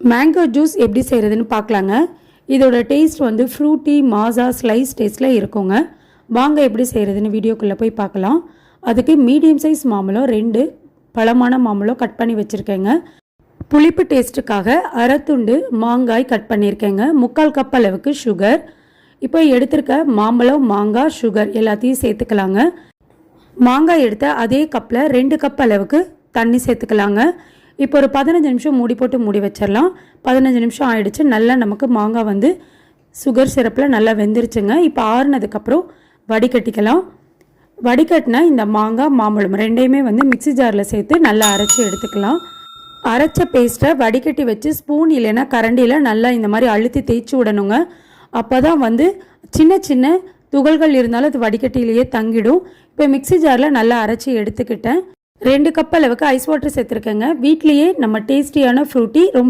Mango juice எப்படி செய்கிறதுன்னு பார்க்கலாங்க. இதோட டேஸ்ட் வந்து ஃப்ரூட்டி மாஸா ஸ்லைஸ் டேஸ்ட்டில் இருக்குங்க. வாங்க எப்படி செய்கிறதுன்னு வீடியோக்குள்ளே போய் பார்க்கலாம். அதுக்கு மீடியம் சைஸ் மாம்பழம் 2 பழமான மாம்பழம் கட் பண்ணி வச்சுருக்கேங்க. புளிப்பு டேஸ்ட்டுக்காக அரை துண்டு மாங்காய் கட் பண்ணியிருக்கேங்க. 3/4 கப் அளவுக்கு சுகர். இப்போ எடுத்திருக்க மாம்பழம், மாங்காய், சுகர் எல்லாத்தையும் சேர்த்துக்கலாங்க. மாங்காய் எடுத்த அதே கப்பில் 2 கப் அளவுக்கு தண்ணி சேர்த்துக்கலாங்க. இப்போ ஒரு 15 நிமிஷம் மூடி போட்டு மூடி வச்சிடலாம். 15 நிமிஷம் ஆயிடுச்சு. நல்லா நமக்கு மாங்காய் வந்து சுகர் சிரப்பில் நல்லா வெந்துருச்சுங்க. இப்போ ஆறுனதுக்கப்புறம் வடிகட்டிக்கலாம். வடிகட்டினா இந்த மாங்காய், மாம்பழம் ரெண்டையுமே வந்து மிக்ஸி ஜாரில் சேர்த்து நல்லா அரைச்சி எடுத்துக்கலாம். அரைச்ச பேஸ்ட்டை வடிகட்டி வச்சு ஸ்பூன் இல்லைன்னா கரண்டியில் நல்லா இந்த மாதிரி அழுத்தி தேய்ச்சி விடணுங்க. அப்போ தான் வந்து சின்ன சின்ன துகள்கள் இருந்தாலும் அது வடிகட்டிலேயே தங்கிடும். இப்போ மிக்ஸி ஜாரில் நல்லா அரைச்சி எடுத்துக்கிட்டேன். 2 கப் அளவுக்கு ஐஸ் வாட்டர் சேர்த்துருக்கேங்க. வீட்லேயே நம்ம டேஸ்டியான ஃப்ரூட்டி ரொம்ப